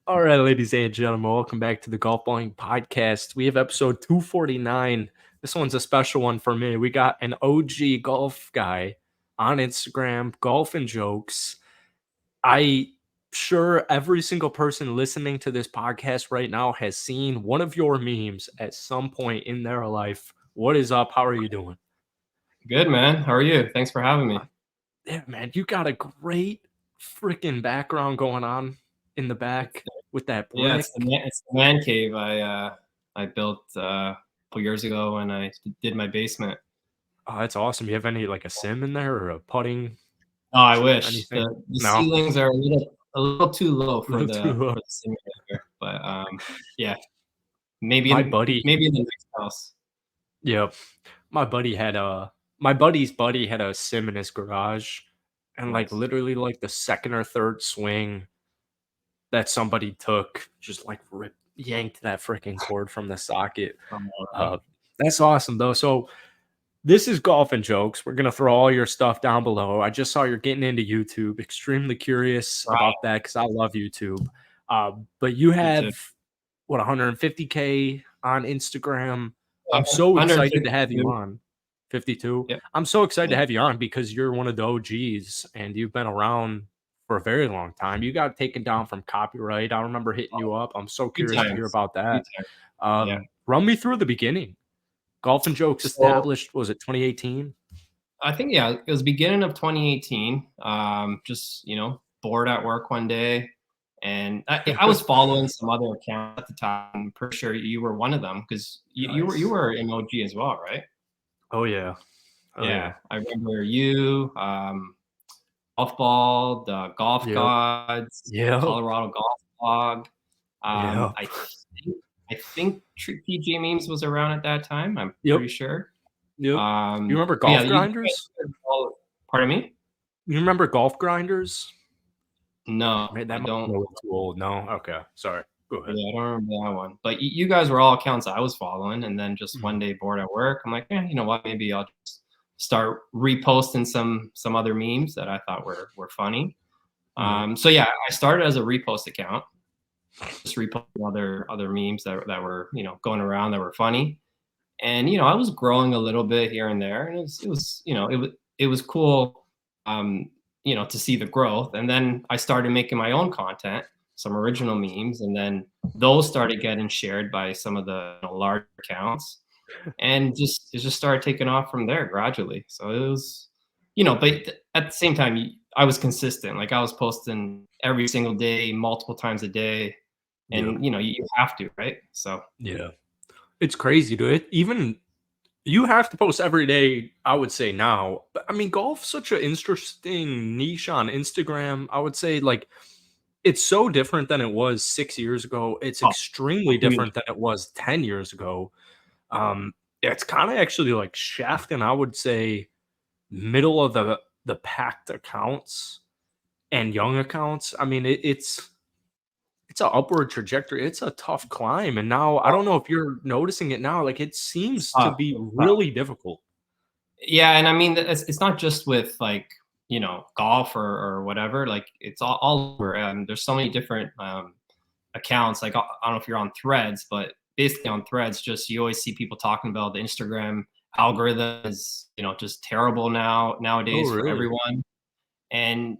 All right, ladies and gentlemen, welcome back to the Golfballing podcast. We have episode 249. This one's a special one for me. We got an OG golf guy on Instagram, Golf and Jokes. I sure every single person listening to this podcast right now has seen one of your memes at some point in their life. What is up? How are you doing? Good, man. How are you? Thanks for having Uh, me. Yeah, man, you got a great freaking background going on in the It's back with that yeah, brick. it's the man cave I built a couple years ago when I did my basement. Oh, that's awesome. You have any like a sim in there or a putting, Oh, I wish anything? the No, ceilings are a little too low a little too low. for the simulator, but yeah, My buddy, maybe in the next house. yep. My buddy had a my buddy's buddy had a sim in his garage, and like Nice. literally like the second or third swing that somebody took, just like yanked that freaking cord from the socket. Right. Uh, that's awesome though. So this is Golf and Jokes. We're gonna throw all your stuff down below. I just saw you're getting into YouTube. Extremely curious Right. about that because I love YouTube. But you Me too. have what 150K on Instagram. Yeah, I'm so excited to have you 152. on. 52. Yep. I'm so excited to Yeah. have you on because you're one of the OGs and you've been around for a very long time. You got taken down from copyright. I remember hitting you up. I'm so Few curious to hear times. about Few that. times. Yeah. Run me through the beginning. Golf and Jokes So established, was it 2018? I think yeah, it was beginning of 2018. Just bored at work one day, and I was following some other accounts at the time. I'm pretty sure you were one of them because you Nice. were an OG as well, right? Oh yeah. Oh yeah. Yeah, I remember you, golf ball, the golf Yep. gods, Yep. Colorado golf blog. Yep. I think PJ memes was around at that time. I'm Yep. pretty sure. Yep. You remember But yeah, Golf Grinders? pardon me? You remember Golf Grinders? No, Man, I that might be don't. a little too old. No? Okay. Sorry. Go ahead. Yeah, I don't remember that one. But you guys were all accounts I was following, and then just one Mhm. day bored at work, I'm like, you know what? Maybe I'll just start reposting some other memes that I thought were funny. Yep. So yeah, I started as a repost account, just reposting other memes that were going around that were funny, and I was growing a little bit here and there, and it was it was cool, to see the growth. And then I started making my own content, some original memes, and then those started getting shared by some of the large accounts, and it just started taking off from there gradually. So it was, but at the same time, I was consistent. Like I was posting every single day, multiple times a day, Yep. and you have to, right? So Yeah. It's crazy, dude. Even you have to post every day, I would say now. But I mean, golf's such an interesting niche on Instagram. I would say like it's so different than it was 6 years ago. It's oh, extremely huge. different than it was 10 years ago. Yeah, it's kind of actually like shafting, I would say, middle of the packed accounts and young accounts. I mean, it's a upward trajectory. It's a tough climb, and now I don't know if you're noticing it now. Like it It's seems to tough. be It's tough. really difficult. Yeah, and I mean, it's not just with like golf or whatever. Like it's all over. There's so many different accounts. Like I don't know if you're on Threads, but basically on Threads, just you always see people talking about the Instagram algorithm is just terrible Oh, nowadays for really? everyone. And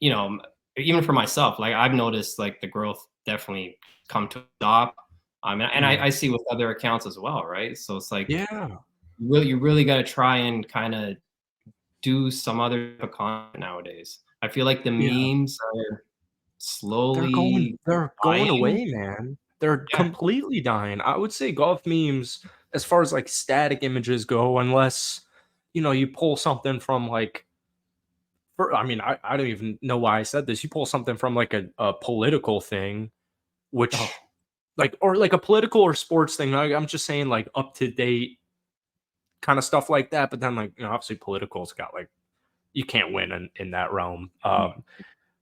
you know, even for myself, like I've noticed like the growth definitely come to a stop. And Mm. I see with other accounts as well, right? So it's like Yeah, you really got to try and kind of do some other content nowadays. I feel like the yeah. memes are They're going slowly they're going dying. away, man. They're Yeah. completely dying. I would say golf memes, as far as like static images go, unless you pull something from like I mean, I don't even know why I said this. You pull something from like a political thing, Oh, which like or like a political or sports thing. I'm just saying like up to date kind of stuff like that. But then like obviously political's got like you can't win in that realm. no.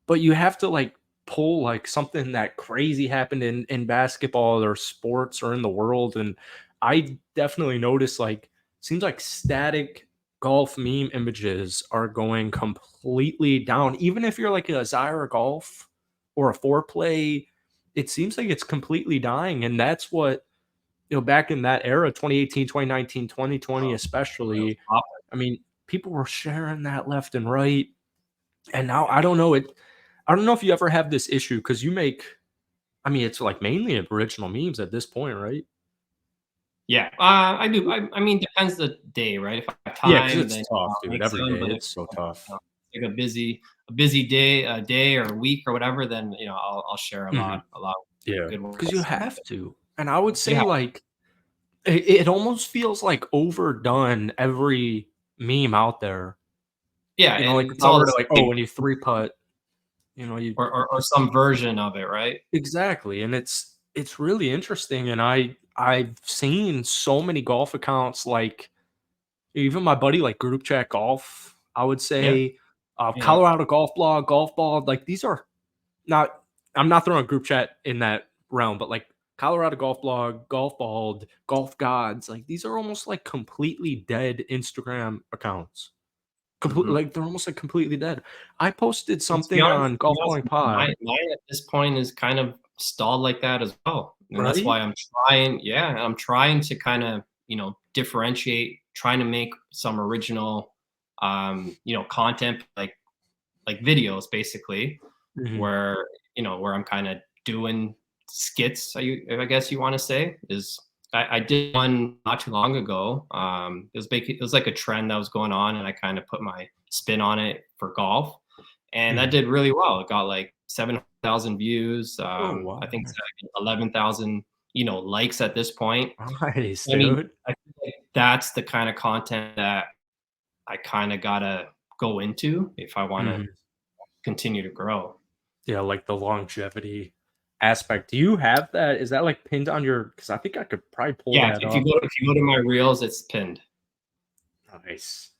But you have to like pull like something that crazy happened in basketball or sports or in the world. And I definitely noticed like seems like static golf meme images are going completely down. Even if you're like a Zyra Golf or a foreplay, it seems like it's completely dying, and that's what, back in that era, 2018, 2019, 2020, Oh, it was especially, popping. I mean, people were sharing that left and right, and now I don't know if you ever have this issue because you make, I mean, it's like mainly original memes at this point, right? Yeah, I do. I mean, depends the day, right? If I have Yeah, because time, it's then tough, I'll dude. make Every some. day, But if it's so you tough. know, like a busy day or a week or whatever, then I'll share Mhm. a lot Yeah, good because you ones. And have to, and I would yeah, say, like, it almost feels, like, overdone every meme out there. yeah, Like, if it's I all were the to, like, "Oh, same, when you three putt," you or some version of it, right? exactly, and it's really interesting, and I've seen so many golf accounts, like, even my buddy, like, Group Chat Golf, I would Yeah, say, yeah. Colorado Golf Blog, Golf Ball, like, these are not, I'm not throwing Group Chat in that realm, but, like, Colorado Golf Blog, Golf Bald, Golf Gods, like, these are almost, like, completely dead Instagram accounts. Mhm. Like, they're almost, like, completely dead. I posted And something on to be Golf honest, Balling Pod, mine at this point is kind of stalled like that as well, and that's right? why I'm trying to kinda, differentiate, trying to make some original, content, like videos basically, Mhm. where, where I'm kinda doing skits, I guess you wanna say, is I did one not too long ago, it was like a trend that was going on, and I kinda put my spin on it for golf, and that Mhm. did really well. It got like 7,000 views. Oh, I wow. think it's got like 11,000, likes at this point. Nice, I mean, dude. I feel like that's the kind of content that I kind of gotta go into if I want to Mhm. continue to grow. Yeah, like, the longevity aspect. Do you have that? Is that, like, pinned on your? Because I think I could probably pull Yeah, that up. if you go to my reels, it's pinned. Nice.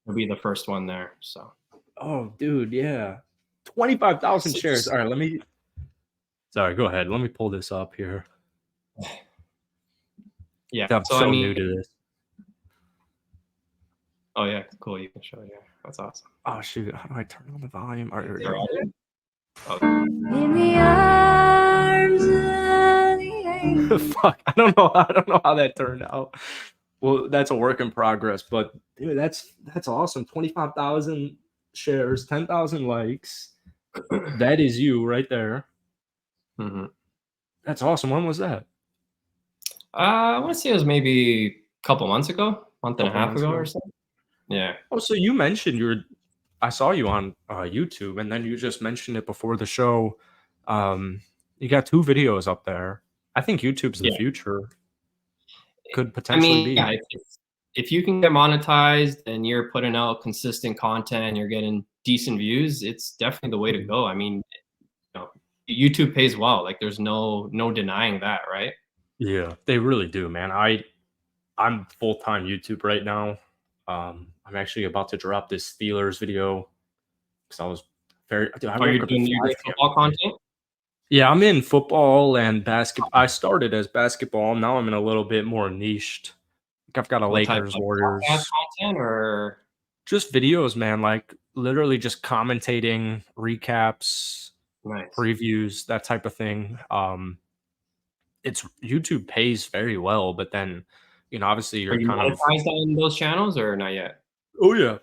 It'll be the first one there. So, Oh, dude, yeah. 25,000 so shares. Alright, let me, sorry, go ahead. Let me pull this up here. yeah. I'm So I so new mean, to this. oh yeah, cool. You can show. Yeah, that's awesome. Oh, shoot, how do I turn on the volume? Alright, here we Is there go. audio? Oh, In the arms of the angel. Fuck, I don't know how that turned out. Well, that's a work in progress, but, dude, that's awesome. 25,000 shares, 10,000 likes. That is you right there. mhm. That's awesome. When was that? I want to say it was maybe a couple months ago, month A and a couple half months ago or ago. so. Yeah. Oh, so you mentioned you were, I saw you on, YouTube, and then you just mentioned it before the show. You got 2 videos up there. I think YouTube's the Yeah. future. Could I potentially mean, be. yeah, if you can get monetized and you're putting out consistent content and you're getting decent views, it's definitely the way to Mhm. go. I mean, you know, YouTube pays well. Like there's no denying that, right? Yeah, they really do, man. I'm full-time YouTube right now. I'm actually about to drop this Steelers video because I was very, dude, I Or woke up at you're doing 5 p.m. football today. content, Yeah, I'm in football and basketball. I started as basketball. Now I'm in a little bit more niched. Like, I've got a what type Lakers, of podcast Warriors, content or just videos, man. Like, literally just commentating, recaps, nice? previews, that type of thing. It's YouTube pays very well, but then, obviously Are you're you kind of, monetized on those channels or not yet? oh yeah,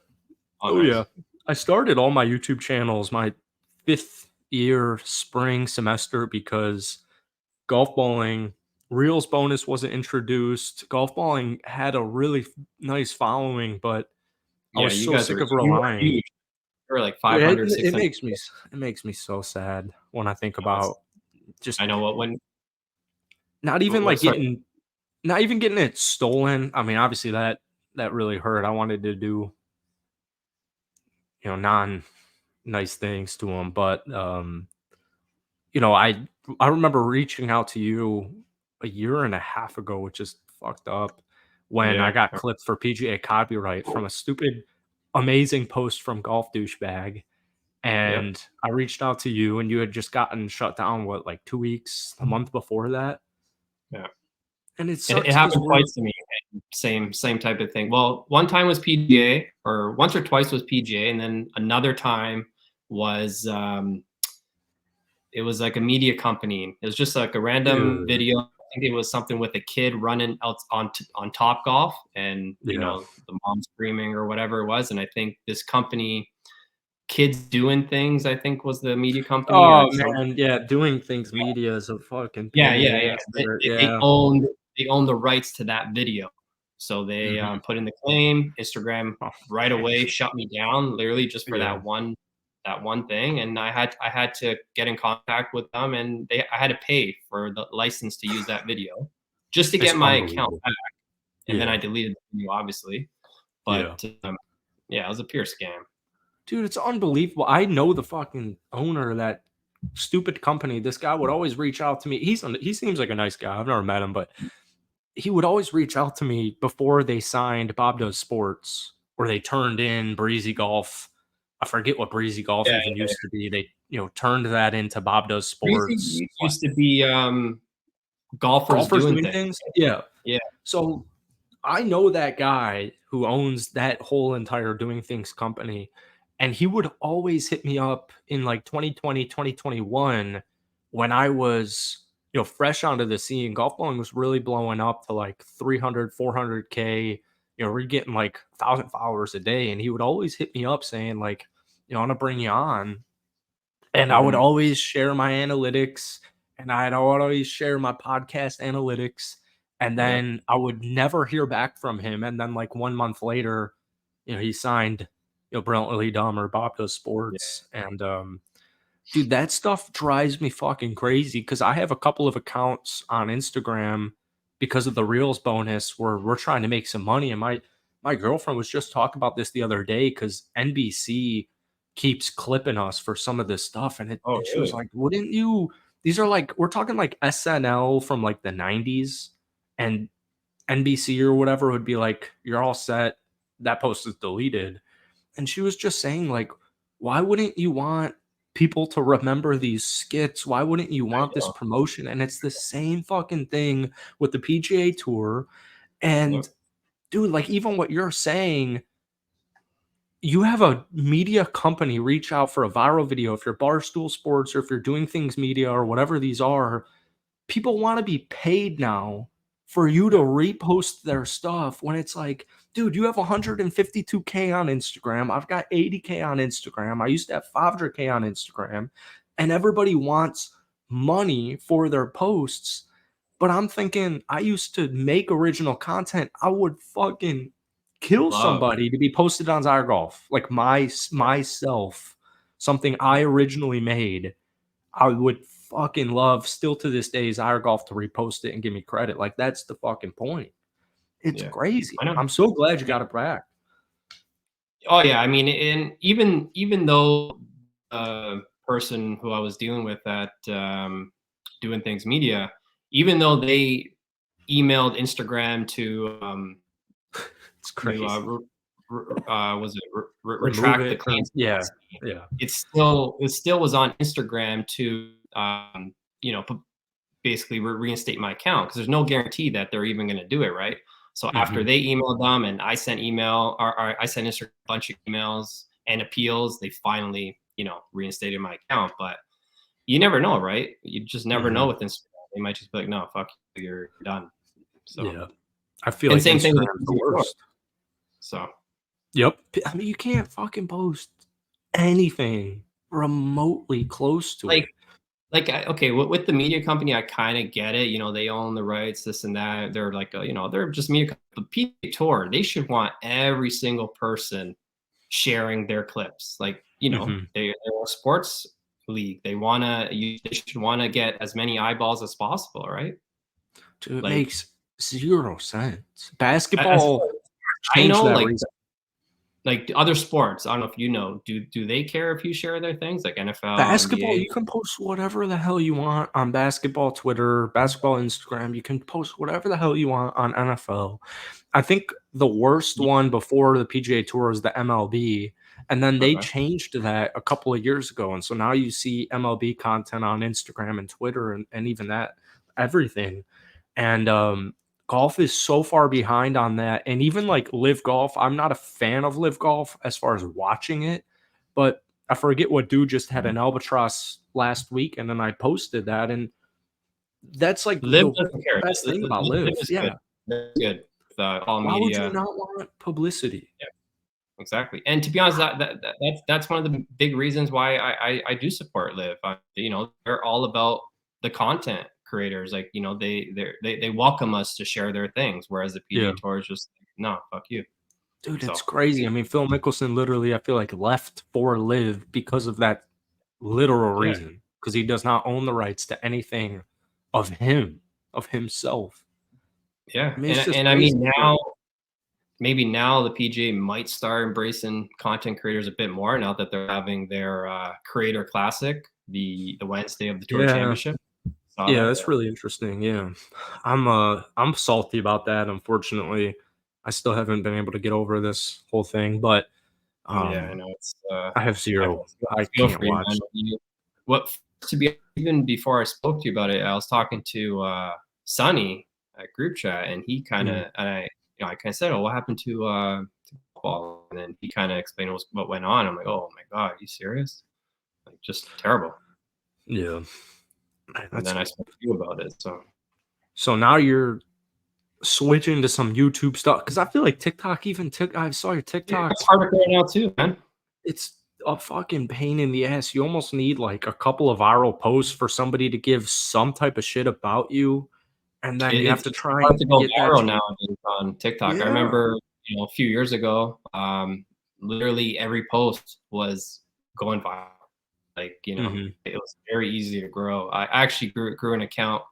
Oh, oh yeah. nice. I started all my YouTube channels my 5th year spring semester because golf balling reels bonus wasn't introduced. Golf balling had a really nice following, but I Yeah, was you so guys sick were of you were relying. huge. You were like It, 500, it 600. makes me it makes me so sad when I think about I just know when not even what like sorry. getting it stolen. I mean, obviously that really hurt. I wanted to do, non nice things to him, but I remember reaching out to you a year and a half ago, which is fucked up, when I Yeah. got clipped for PGA copyright from a stupid, amazing post from Golf Douchebag. Yep. And I reached out to you, and you had just gotten shut down, what, like 2 weeks, a month before that? Yeah. And it It sucks because happened we're, twice to me. Same type of thing. Well, one time was PGA, or once or twice was PGA, and then another time was It was like a media company. It was just like a random Dude. video. I think it was something with a kid running out on Top Golf, and Yeah. the mom screaming or whatever it was. And I think this company, Kids Doing Things, I think was the media company or Oh something. man, yeah, doing things media is a fucking Yeah, pain in yeah, the yeah. ass They, there. they they Yeah. owned the rights to that video, so they Mhm. put in the claim. Instagram Oh, right away shut me down, literally just for yeah. that one thing, and I had to get in contact with them, and I had to pay for the license to use that video, just to It's get my account unbelievable. back, and then I Yeah. deleted the video, obviously. Yeah. But yeah, it was a pure scam. Dude, it's unbelievable. I know the fucking owner of that stupid company. This guy would always reach out to me. He seems like a nice guy. I've never met him, but he would always reach out to me before they signed Bob Does Sports or they turned in Breezy Golf. I forget what Breezy Golf Yeah, even yeah. used to be. They, turned that into Bob Does Sports. Breezy used to be golfers Golfers doing doing things. things? Yeah. Yeah, So I know that guy who owns that whole entire doing things company, and he would always hit me up in like 2020, 2021 when I was, fresh onto the scene. Golf balling was really blowing up to like 300, 400K. We're getting like 1,000 followers a day. And he would always hit me up saying, like, I want to bring you on. And I would mhm, always share my analytics, and I'd always share my podcast analytics, and yeah, then I would never hear back from him. And then like 1 month later, he signed, Brilliantly Dumb or Bob Does yeah. Sports. And dude, that stuff drives me fucking crazy because I have a couple of accounts on Instagram because of the Reels bonus where we're trying to make some money. And my girlfriend was just talking about this the other day because NBC keeps clipping us for some of this stuff. Oh, And she was really? like, wouldn't you? These are like, we're talking like SNL from like the 90s, and NBC or whatever would be like, you're all set. That post is deleted. And she was just saying, like, why wouldn't you want people to remember these skits? Why wouldn't you I want this know. promotion? And it's the same fucking thing with the PGA Tour. And Yep. dude, like, even what you're saying, you have a media company reach out for a viral video. If you're Barstool Sports or if you're doing things media or whatever these are, people want to be paid now for you to Yeah. repost their stuff when it's like, dude, you have 152K on Instagram. I've got 80K on Instagram. I used to have 500K on Instagram, and everybody wants money for their posts. But I'm thinking, I used to make original content. I would fucking kill Love. somebody to be posted on Zyre Golf, like myself, something I originally made. I would fucking love still to this day Zyre Golf to repost it and give me credit. Like, that's the fucking point. It's Yeah. crazy. I know. I'm so glad you Yeah. got it back. Oh, yeah, I mean, and even though the person who I was dealing with at, Doing Things Media, even though they emailed Instagram It's to, crazy. was it Remove retract the it. claims Yeah. against me, Yeah. it still was on Instagram to, p basically reinstate my account because there's no guarantee that they're even gonna do it, right? So after Mhm. they emailed them and I sent I sent Instagram a bunch of emails and appeals, they finally, reinstated my account. But you never know, right? You just never know Mhm. with Instagram. They might just be like, no, fuck you, you're done. So, Yeah. I feel and like same thing with Instagram's the PGA Tour. worst. So Yep. I mean, you can't fucking post anything remotely close to like it. okay, with the media company, I kind of get it. They own the rights, this and that. They're like, they're just media. The PGA Tour, they should want every single person sharing their clips. Like, Mhm. they're a sports league. They should want to get as many eyeballs as possible, right? Dude, it Like, makes 0 sense. as far Basketball as I changed know, that recently. like other sports, I don't know if you know, do they care if you share their things like NFL, Basketball, NBA? you can post whatever the hell you want on basketball Twitter, basketball Instagram. You can post whatever the hell you want on NFL. I think the worst Yeah, one before the PGA Tour is the MLB, and then they okay. changed that a couple of years ago. And so now you see MLB content on Instagram and Twitter and even that everything. And golf is so far behind on that. And even like live golf, I'm not a fan of live golf as far as watching it, but I forget what dude just had an albatross last week, and then I posted that, and that's like Live the doesn't care. best thing about Live Live. is Yeah. good. That's good. All Why would you media. not want publicity? Yeah, exactly. And to be honest, that's one of the big reasons why I do support Live. You know, they're all about the content creators. Like, you know, they welcome us to share their things, whereas the PGA Yeah. Tour is just no, fuck you. Dude, So it's crazy. I mean, Phil Mickelson literally, I feel like, left for Live because of that literal yeah, reason. Because he does not own the rights to anything of him, of himself. yeah. I mean, it's just And I mean crazy. now, maybe now the PGA might start embracing content creators a bit more now that they're having their Creator Classic, the Wednesday of the Tour Yeah. Championship. Saw Yeah, that? that's really interesting. Yeah. I'm salty about that, unfortunately. I still haven't been able to get over this whole thing, but Yeah, I know it's. I have I zero. I feel can't for you, watch. man. What to be even before I spoke to you about it, I was talking to Sonny at group chat, and he kind of and I kind of said, "Oh, what happened to ball?" And then he kind of explained what went on. I'm like, "Oh my god, are you serious? Like, just terrible." Yeah. And then I spoke to you about it. So now you're switching to some YouTube stuff because I feel like TikTok, I saw your TikTok. It's hard to figure out too, man. It's a fucking pain in the ass. You almost need like a couple of viral posts for somebody to give some type of shit about you, and then you have to It's try hard and to go get that viral shit. nowadays on TikTok. I Yeah. remember, you know, a few years ago, literally every post was going viral. Like, you know, it was very easy to grow. I actually grew an account,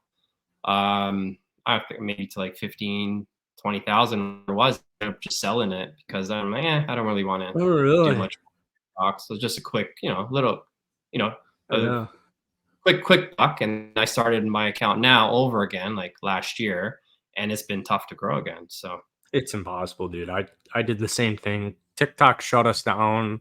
I think maybe to like 15, 20,000 it was. I ended up just selling it because I'm like, I don't really want to Oh, do really? much talk. So just a quick, you know, little, you know, Yeah. quick buck. And I started my account now over again, like last year, and it's been tough to grow again. So It's impossible, dude. I did the same thing. TikTok shut us down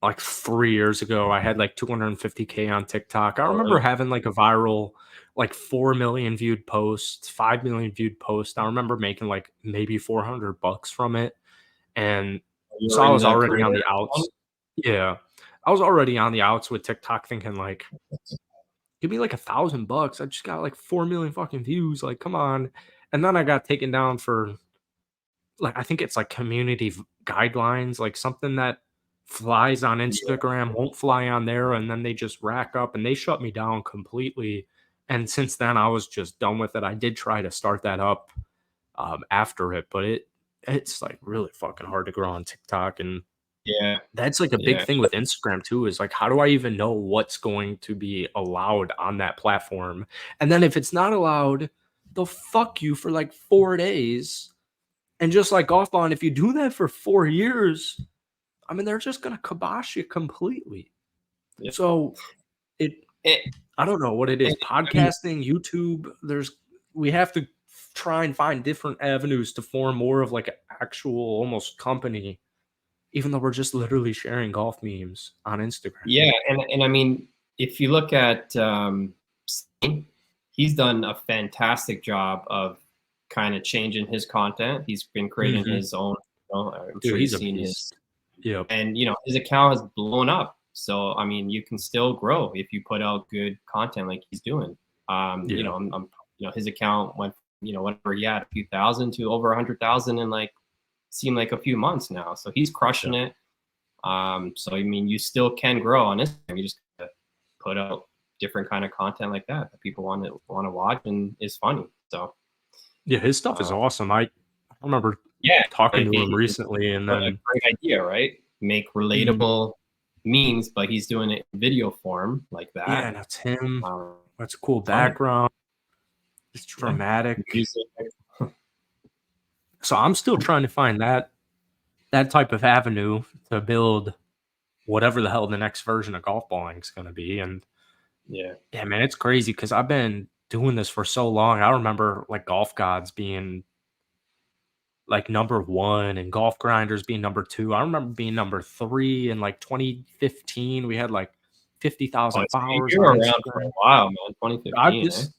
like 3 years ago. I had like 250K on TikTok. I remember having like a viral, like 4 million viewed post, 5 million viewed post. I remember making like maybe $400 from it. And you so were I in was the already on career the one? outs. Yeah. I was already on the outs with TikTok thinking like, give me like $1,000. I just got like 4 million fucking views. Like, come on. And then I got taken down for like, I think it's like community guidelines, like something that flies on Yeah. Instagram won't fly on there, and then they just rack up and they shut me down completely. And since then, I was just done with it. I did try to start that up after it, but it's like really fucking hard to grow on TikTok, and Yeah. that's like a big Yeah. thing with Instagram too. Is like, how do I even know what's going to be allowed on that platform? And then if it's not allowed, they'll fuck you for like 4 days. And just like Golfballing, if you do that for 4 years, I mean, they're just gonna kibosh you completely. Yeah. So I don't know what it is. Podcasting, YouTube, we have to try and find different avenues to form more of like an actual almost company, even though we're just literally sharing golf memes on Instagram. Yeah, and I mean, if you look at he's done a fantastic job of kind of changing his content. He's been creating his own. You know, I'm Dude, sure he's you've a seen beast. his, Yep. and you know his account has blown up. So I mean, you can still grow if you put out good content like he's doing. You know, you know, his account went, you know, whatever he had, a few thousand to over 100,000 in like seemed like a few months now. So he's crushing it. So I mean, you still can grow on Instagram. You just gotta put out different kind of content like that people want to watch and is funny. So yeah, his stuff is awesome. I remember talking to him recently, and then a great idea, right? Make relatable memes, but he's doing it in video form like that. Yeah, that's him. That's a cool background. It's dramatic. So I'm still trying to find that type of avenue to build whatever the hell the next version of Golfballing is going to be. And yeah, man, it's crazy because I've been doing this for so long. I remember like Golf Gods being like #1 and Golf Grinders being #2. I remember being #3 in like 2015. We had like 50,000 followers you were on around Instagram. for a while, man. 2015.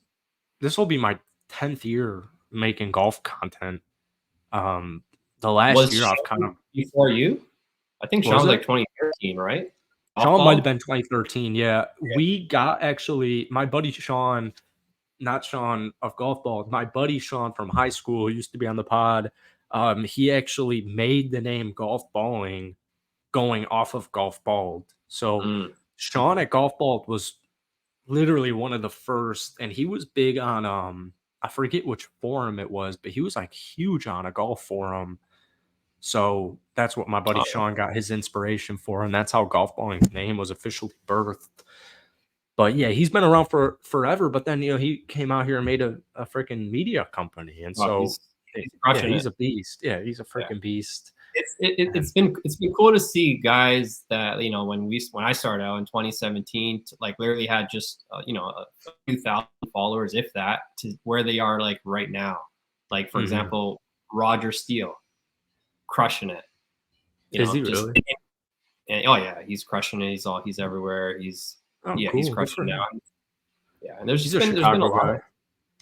This will be my 10th year making golf content. The last year I've kind of before you. I think Sean was like 2013, right? Sean might have Golfball? been 2013. Yeah. We got actually my buddy Sean, not Sean of Golf Ball, my buddy Sean from high school who used to be on the pod. He actually made the name Golf Balling going off of Golf Balled. So Mm. Sean at Golf Balled was literally one of the first, and he was big on I forget which forum it was, but he was like huge on a golf forum. So that's what my buddy Oh, Sean got his inspiration for, and that's how Golf Balling's name was officially birthed. But yeah, he's been around for forever. But then he came out here and made a freaking media company, and wow, so he's yeah, crushing he's it. a beast. Yeah, he's a Yeah. freaking beast. It's been cool to see guys that when I started out in 2017 like literally had just a few thousand followers, if that, to where they are like right now. Like for example, Roger Steele, crushing it. Is he really? And, oh yeah, he's crushing it. He's everywhere. He's Oh, he's cool. Good for crushing it him. now. Yeah, and there's He's a been a Chicago lot guy. of,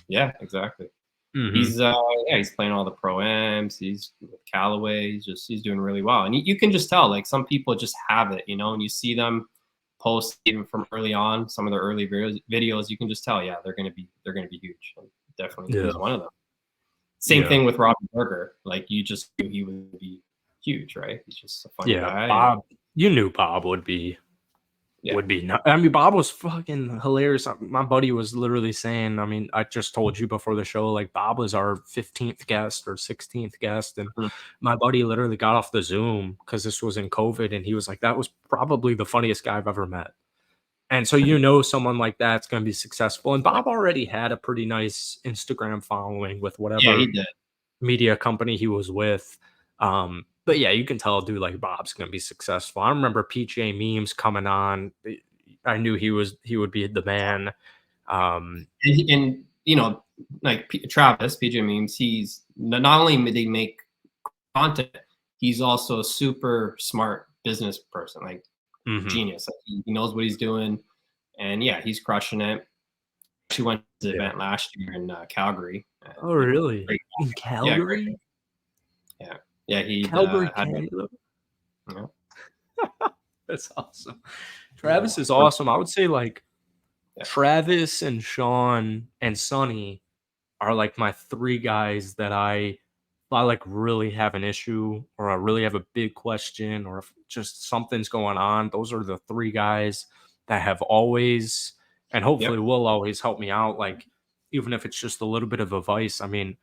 yeah, exactly. Mhm. He's playing all the pro-ams. He's with Callaway. He's doing really well. And you can just tell, like, some people just have it, and you see them post even from early on, some of their early videos, you can just tell, yeah, they're gonna be huge. And definitely he's one of them. Same thing with Robbie Berger. Like, you just knew he would be huge, right? He's just a funny guy. Bob, you knew Bob would be I mean, Bob was fucking hilarious. My buddy was literally saying, I mean, I just told you before the show, like, Bob was our 15th guest or 16th guest, and my buddy literally got off the Zoom because this was in COVID, and he was like, that was probably the funniest guy I've ever met. And so someone like that's going to be successful. And Bob already had a pretty nice Instagram following with whatever he did. media company he was with. But yeah, you can tell, dude, like, Bob's gonna be successful. I remember PJ Memes coming on. I knew he would be the man. And like Travis, PJ Memes, he's not only did he make content, he's also a super smart business person, like genius. Like, he knows what he's doing, and yeah, he's crushing it. She went to the event last year in Calgary. Oh, really? In Calgary? Yeah, he Calgary, Canada. That's awesome. Travis is awesome. I would say, like, Travis and Sean and Sonny are like my three guys that I like really have an issue, or I really have a big question, or if just something's going on. Those are the three guys that have always, and hopefully will always, help me out. Like, even if it's just a little bit of advice. I mean,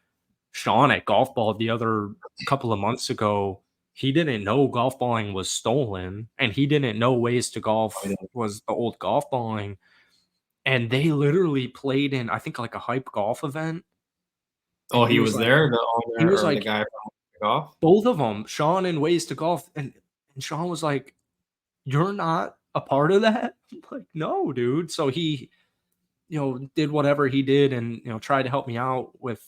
Sean at Golf Ball the other couple of months ago, he didn't know golf balling was stolen, and he didn't know Ways to Golf was the old golf balling. And they literally played in, I think, like a hype golf event. Oh, he was there? The owner, he was or like, the guy from golf? Both of them, Sean and Ways to Golf. And Sean was like, you're not a part of that? I'm like, no, dude. So he, did whatever he did and, tried to help me out with,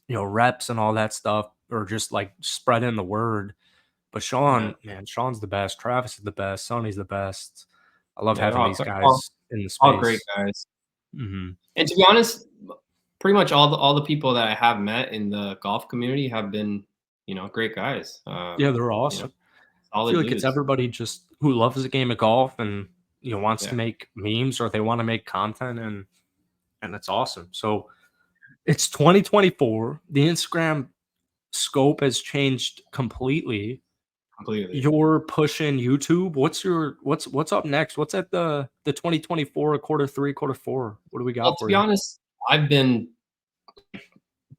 reps and all that stuff, or just like spreading the word. But Sean, man, Sean's the best. Travis is the best. Sonny's the best. I love having these guys in the space. All great guys. And to be honest, pretty much all the people that I have met in the golf community have been, great guys. Yeah, they're awesome. I feel like it's everybody just who loves the game of golf and wants to make memes, or they want to make content, and it's awesome. So it's 2024. The Instagram scope has changed completely. You're pushing YouTube. What's up next? What's at the 2024 quarter 3, quarter 4? What do we got? Well, to be honest, I've been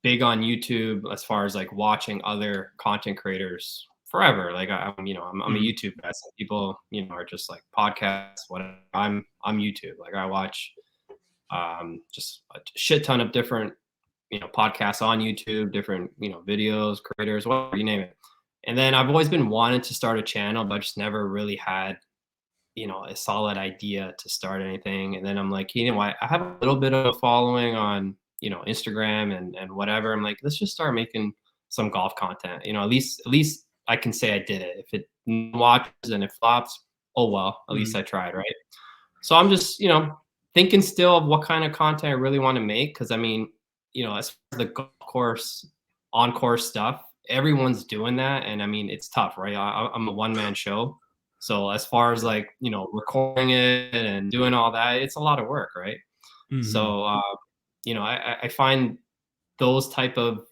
big on YouTube as far as like watching other content creators forever. Like I'm a YouTube guy. So people, are just like podcasts, whatever. I'm YouTube. Like I watch just a shit ton of different, podcasts on YouTube, different, videos, creators, whatever you name it. And then I've always been wanting to start a channel, but I just never really had, a solid idea to start anything. And then I'm like, I have a little bit of a following on, Instagram and whatever. I'm like, let's just start making some golf content. At least I can say I did it. If it watches and it flops, oh well, at least I tried, right? So I'm just, thinking still of what kind of content I really want to make. Cause I mean, as far as the golf course, on course stuff, everyone's doing that. And I mean, it's tough, right? I'm a one-man show. So as far as like, recording it and doing all that, it's a lot of work, right? Mhm. So, I find those type of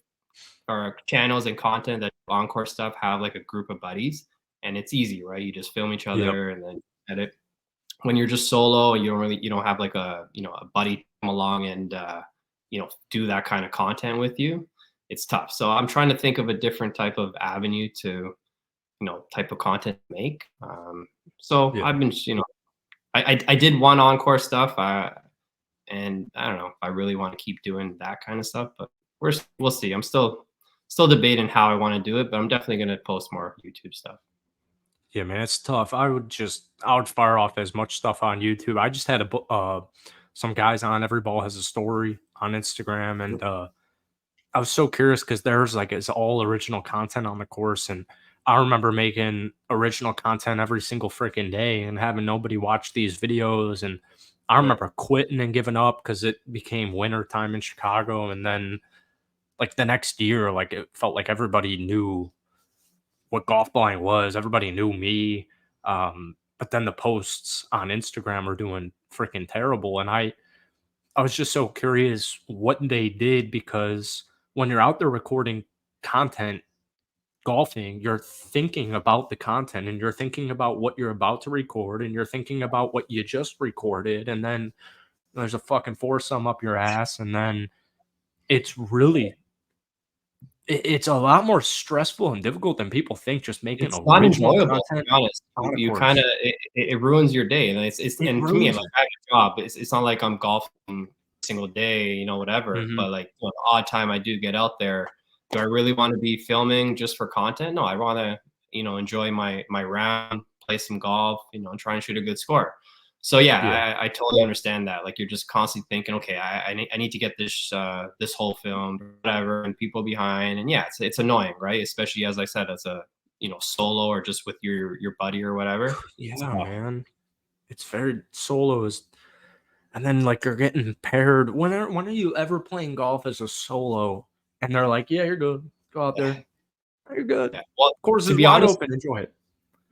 or channels and content that encore stuff have like a group of buddies, and it's easy, right? You just film each Yep. other and then edit. When you're just solo, you don't have like a buddy come along and do that kind of content with you. It's tough. So I'm trying to think of a different type of avenue to type of content to make. So Yeah. I've been, I did one encore stuff, and I don't know if I really want to keep doing that kind of stuff, but we'll see. I'm still debating how I want to do it, but I'm definitely going to post more YouTube stuff. Yeah, man, it's tough. I would fire off as much stuff on YouTube. I just had some guys on Every Ball Has a Story on Instagram, and I was so curious because there's like it's all original content on the course, and I remember making original content every single freaking day and having nobody watch these videos, and I Right. remember quitting and giving up because it became winter time in Chicago, and then like the next year, like it felt like everybody knew what golf balling was. Everybody knew me. But then the posts on Instagram are doing freaking terrible. And I was just so curious what they did because when you're out there recording content, golfing, you're thinking about the content and you're thinking about what you're about to record and you're thinking about what you just recorded. And then there's a fucking foursome up your ass. And then it's really it's a lot more stressful and difficult than people think just making It's not original enjoyable, to content be honest. on a You kinda course. it ruins your day, and It and to me, ruins like, it. I have a job. It's not like I'm golfing single day, whatever, Mhm. but, like, the odd time I do get out there, do I really wanna be filming just for content? No, I wanna, enjoy my round, play some golf, and try and shoot a good score. So, yeah, Yeah. I totally understand that, like, you're just constantly thinking, "Okay, I need to get this hole filmed," or whatever, and people behind, and, yeah, it's annoying, right? Especially, as I said, as a solo or just with your buddy or whatever. It's Yeah, tough. man. It's very solos. And then, like, you're getting paired. When are you ever playing golf as a solo? And they're like, "Yeah, you're good. Go out Yeah, there. You're good. yeah. Well, Course to is be wide honest open. Enjoy it."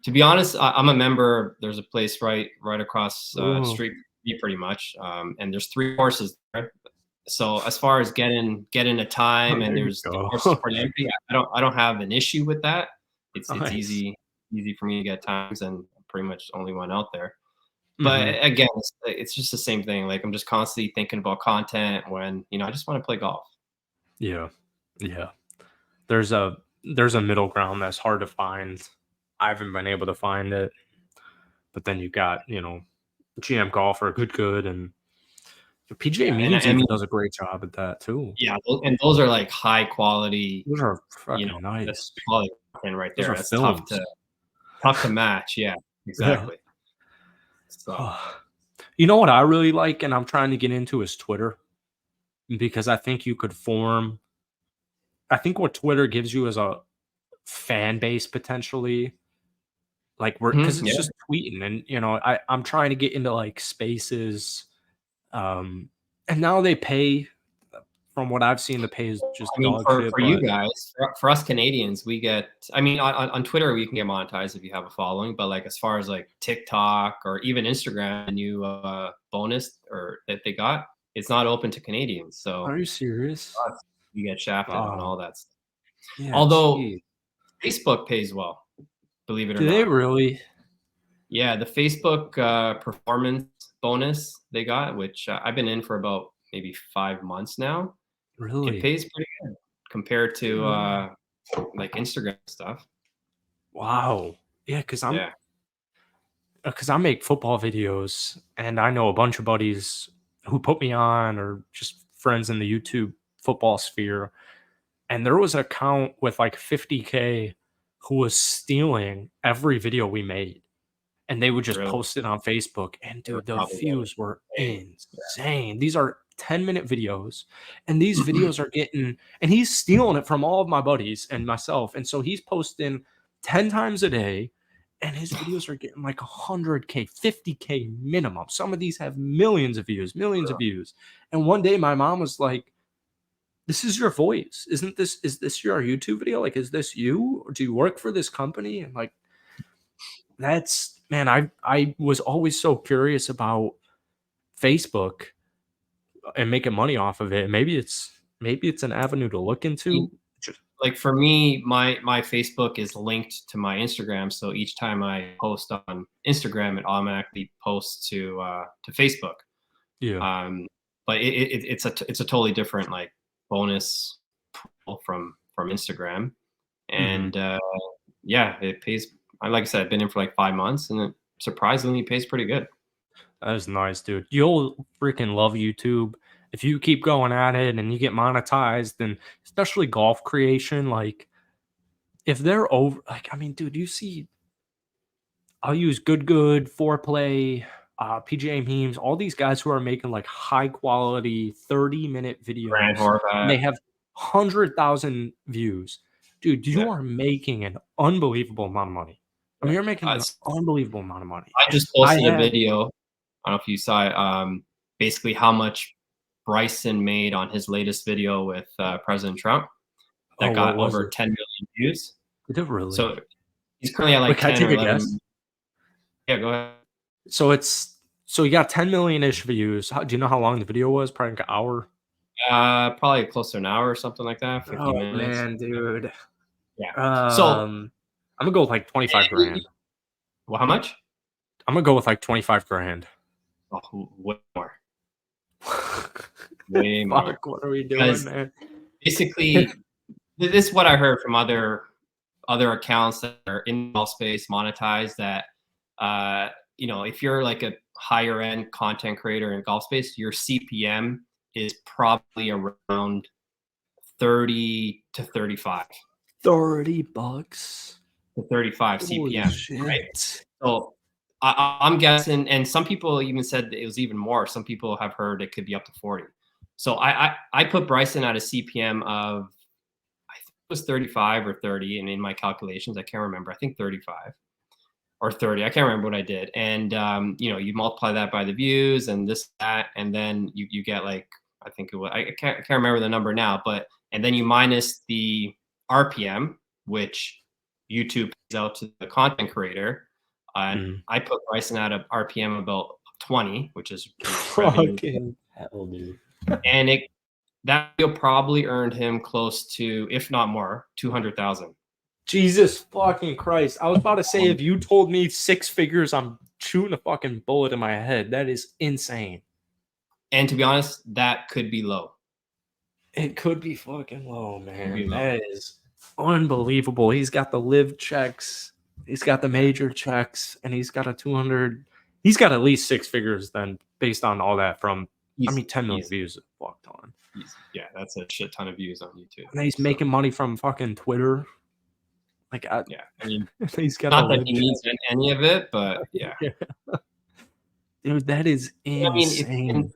I'm a member. There's a place right across Oh, street from me pretty much, and there's 3 courses there. So as far as getting a time and there you there's the course is go. pretty empty, I don't have an issue with that. It's Nice. easy for me to get times, and pretty much only one out there. But Mhm. again, it's just the same thing. Like I'm just constantly thinking about content when I just want to play golf. Yeah. Yeah. There's a there's a middle ground that's hard to find. I haven't been able to find it. But then you got, GM Golfer, Good, and PGA Yeah, and Means I mean, even does a great job at that too. yeah, and those are like high quality, Those are fucking that's nice. quality content right Those there. are That's tough films. to match. Yeah, Yeah. exactly. So, You know what I really like and I'm trying to get into is Twitter because I think what Twitter gives you is a fan base potentially. Like we're because it's yeah, just tweeting and I'm trying to get into like spaces. Um and now they pay from what I've seen, the pay is I just mean, dog for shit, you but guys, for us Canadians, we get. I mean, on Twitter, we can get monetized if you have a following, but like as far as like TikTok or even Instagram, the new bonus or that they got, it's not open to Canadians. So are you serious? us, you get shafted on Oh, all that stuff. yeah, Although gee. Facebook pays well, believe it or Do they not. really? Yeah, the Facebook performance bonus they got, which I've been in for about maybe 5 months now. It Really? pays pretty good compared to Mm. like Instagram stuff. Wow. Yeah, Yeah. because I make football videos, and I know a bunch of buddies who put me on or just friends in the YouTube football sphere, and there was an account with, like, 50K who was stealing every video we made. And they would just Really, post it on Facebook, and they were dude, the probably getting views were paid. insane. These are 10-minute videos, and these videos are getting and he's stealing it from all of my buddies and myself, and so he's posting 10 times a day, and his videos are getting like 100K, 50K minimum. Some of these have millions of views, and one day my mom was like, "This is your voice. Is this your YouTube video? Like, is this you? Or do you work for this company?" And like that's man, I was always so curious about Facebook and making money off of it. Maybe it's an avenue to look into. Just Like for me, my Facebook is linked to my Instagram, so each time I post on Instagram, it automatically posts to Facebook. yeah. But it's a totally different like bonus pool from Instagram, Mhm. and yeah, it pays. Like I said, I've been in for like 5 months, and it surprisingly pays pretty good. That is nice, dude. You'll freaking love YouTube if you keep going at it and you get monetized, and especially golf creation. Like, if they're over, like, I mean, dude, you see, I'll use Good, Foreplay, PGA memes, all these guys who are making like high quality 30-minute Grant videos, and they Horvat, have 100,000 views. Dude, yeah, you are making an unbelievable amount of money. I yeah. mean, you're making an unbelievable amount of money. I just I posted a have, video. I don't know if you saw it. Basically, how much Bryson made on his latest video with President Trump oh, that what got was over it? 10 million views. Did it really? So he's currently at Wait, like can I 10 or take a 11. guess? Yeah, go ahead. So you got 10 million-ish views. Do you know how long the video was? Probably like an hour. Probably close to an hour or something like that, 50 Oh minutes. man, dude. Yeah. So, I'm gonna go with like 25 grand. well, how much? I'm gonna go with like 25 grand. Oh, way more. Way more. Fuck, what are we doing, Because man? basically, this is what I heard from other accounts that are in golf space monetized that if you're like a higher end content creator in golf space, your CPM is probably around 30 to 35 $30 to 35 Holy CPM, right? shit. So I'm guessing, and some people even said it was even more. Some people have heard it could be up to 40. So I put Bryson at a CPM of, I think it was 35 or 30, and in my calculations, I can't remember. I think 35 or 30. I can't remember what I did. And you multiply that by the views and this, that, and then you get like, I think it was, I can't remember the number now, and then you minus the RPM, which YouTube pays out to the content creator. And Mhm. I put Bryson at a RPM about 20, which is revenue. Fucking hell, dude. And that video probably earned him close to, if not more, 200,000. Jesus fucking Christ. I was about to say, if you told me 6 figures, I'm shooting a fucking bullet in my head. That is insane. And to be honest, that could be low. It could be fucking low, man. be low. That is unbelievable. He's got the live checks, he's got the major checks, and he's got a 200. He's got at least 6 figures then, based on all that from, 10 million views. Fuck ton. Yeah, that's a shit ton of views on YouTube. And he's making money from fucking Twitter. Like, yeah, I mean, he's got not that he needs any of it, but yeah. Dude, that is insane. I mean,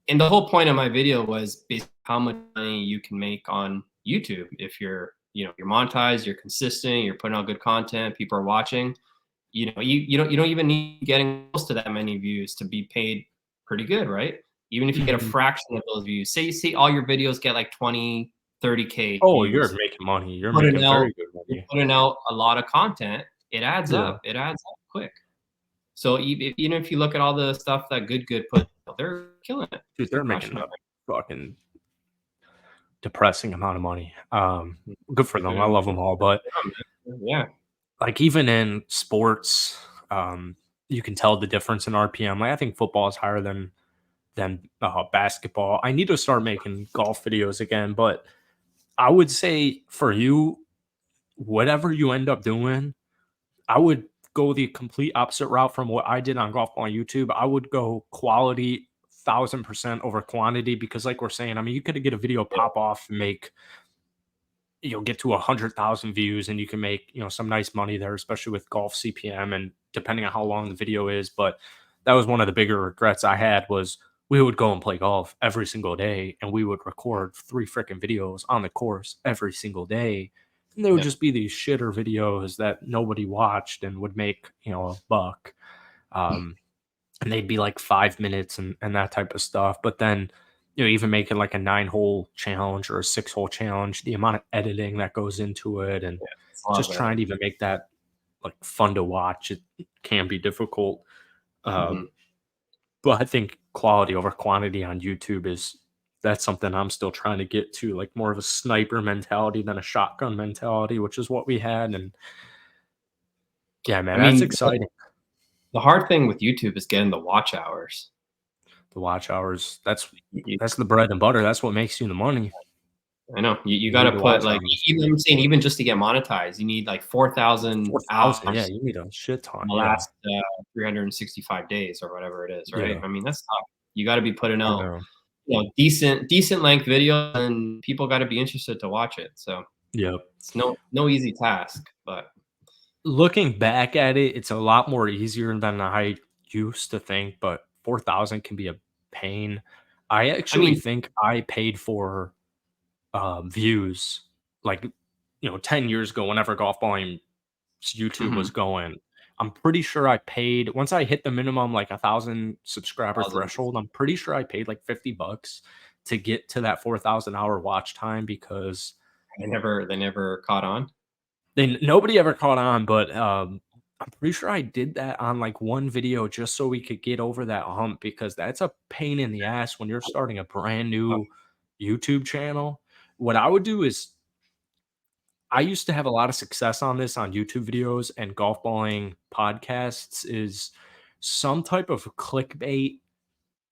and the whole point of my video was basically how much money you can make on YouTube if you're monetized, you're consistent, you're putting out good content, people are watching. You don't even need getting close to that many views to be paid pretty good, right? Even if you get a fraction of those views, say all your videos get like 20, 30K. Oh, views, you're making money. You're making very good money. You're putting out a lot of content. It adds up. It adds up quick. So even if you look at all the stuff that Good put, they're killing it. Dude, they're making a fucking depressing amount of money. Good for them. I love them all, but yeah, like even in sports, you can tell the difference in RPM. Like I think football is higher than basketball. I need to start making golf videos again, but I would say for you, whatever you end up doing, I would go the complete opposite route from what I did on Golfballing YouTube. I would go quality 1,000% over quantity, because like we're saying, I mean, you could get a video pop off and make, get to 100,000 views, and you can make, some nice money there, especially with golf CPM and depending on how long the video is. But that was one of the bigger regrets I had, was we would go and play golf every single day, and we would record 3 freaking videos on the course every single day. And they would just be these shitter videos that nobody watched and would make, a buck. And they'd be like 5 minutes and that type of stuff. But then, even making like a 9-hole challenge or a 6-hole challenge, the amount of editing that goes into it, and just trying to even make that like fun to watch. It can be difficult. Mhm. But I think quality over quantity on YouTube that's something I'm still trying to get to, like more of a sniper mentality than a shotgun mentality, which is what we had. And yeah, man, I that's mean, exciting. the hard thing with YouTube is getting the watch hours. The watch hours, You that's the bread and butter. That's what makes you the money. I know. You You need gotta the put, watch like, hours. even I'm saying even just to get monetized, you need, like, 4,000 4,000, yeah, hours you need a shit ton. in the Yeah, last, 365 days or whatever it is, right? yeah, I mean, that's tough. You gotta be putting I out, know. decent length video, and people gotta be interested to watch it, so Yeah. it's no easy task, but Looking back at it, it's a lot more easier than I used to think, but 4,000 can be a pain. I I actually mean think I paid for views like 10 years ago whenever Golfballing's YouTube was mhm, going. I'm pretty sure I paid once I hit the minimum like 1,000 subscriber 1,000 threshold. I'm pretty sure I paid like $50 to get to that 4,000 hour watch time because they never caught on? nobody ever caught on, but I'm pretty sure I did that on like one video just so we could get over that hump because that's a pain in the ass when you're starting a brand Oh, new YouTube channel. What I would do is I used to have a lot of success on this on YouTube videos and golf balling podcasts is some type of clickbait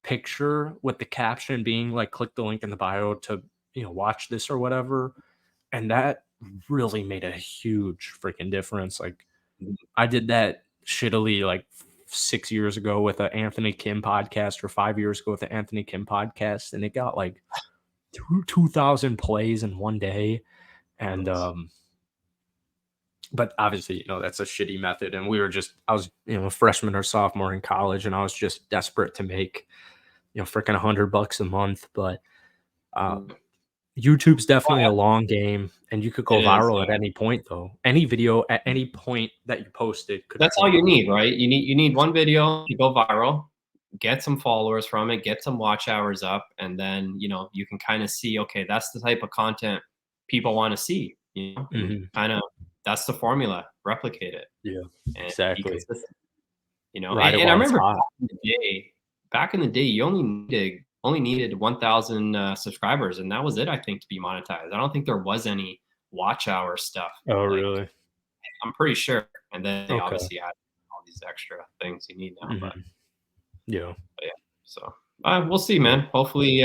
picture with the caption being like click the link in the bio to watch this or whatever, and that really made a huge freaking difference. Like mhm. I did that shittily like 6 years ago with an Anthony Kim podcast or 5 years ago with an Anthony Kim podcast, and it got like 2,000 plays in one day. And Nice. but obviously, that's a shitty method. And I was, a freshman or sophomore in college, and I was just desperate to make, freaking $100 a month. But Mm. YouTube's definitely Well, a long game, and you could it go is, viral yeah. at any point, though. Any video at any point that you posted could That's go all you viral. need, right? You need one video to go viral, get some followers from it, get some watch hours up, and then, you can kinda see, okay, that's the type of content people wanna see, and Hmm. kinda that's the formula, replicate it Yeah, and be exactly. consistent, Ride it and I while it's remember hot. back in the day, you only needed 1,000, subscribers, and that was it, I think, to be monetized. I don't think there was any watch hour stuff, Oh, like, really? I'm pretty sure, and then they Okay. obviously add all these extra things you need now, but Hmm. Yeah. yeah, so, we'll see, Yeah. man. Hopefully,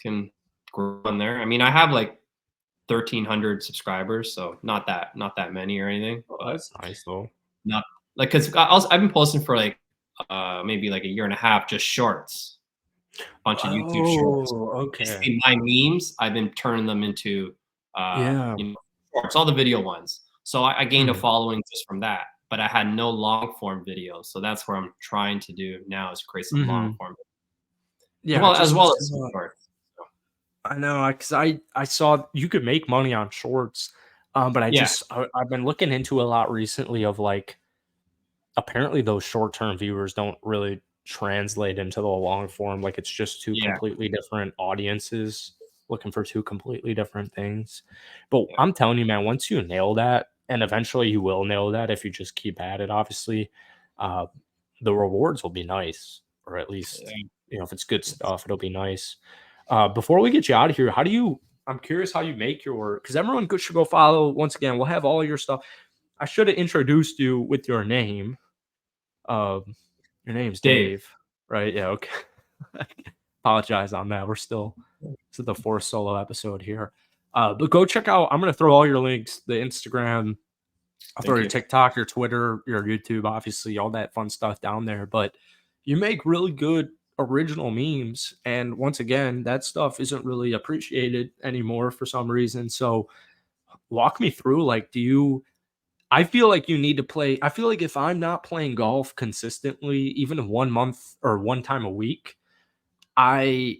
can grow on there. I mean, I have, like, 1,300 subscribers, so not that many or anything, Oh, but that's nice, though. not like, 'cause I've been posting for, like, maybe, like, a year and a half, just shorts, bunch of YouTube shorts. Oh, okay. Basically, my memes, I've been turning them into, Yeah. shorts, all the video ones. So I gained a Mhm. following just from that, but I had no long form videos, so that's where I'm trying to do now is create some long Mhm. form as Yeah, I well as just well as some saw shorts. So, I know, because I saw you could make money on shorts, but yeah, I've been looking into a lot recently of, like, apparently those short-term viewers don't really translate into the long form, like, it's just 2 yeah, completely different audiences looking for 2 completely different things. But yeah, I'm telling you, man, once you nail that, and eventually you will nail that if you just keep at it, obviously, uh, the rewards will be nice, or at least, yeah. if it's good stuff, it'll be nice. Before we get you out of here, I'm curious how you make because everyone should go follow. Once again, we'll have all your stuff. I should have introduced you with your name. Um, your name's Dave, Dave, right? Yeah, okay. Apologize on that. This is the fourth solo episode here. But go check out. I'm gonna throw all your links, the Instagram, I'll throw thank your you. TikTok, your Twitter, your YouTube, obviously, all that fun stuff down there. But you make really good original memes. And once again, that stuff isn't really appreciated anymore for some reason. So walk me through, like, I feel like you need to play. I feel like if I'm not playing golf consistently, even 1 month or one time a week, I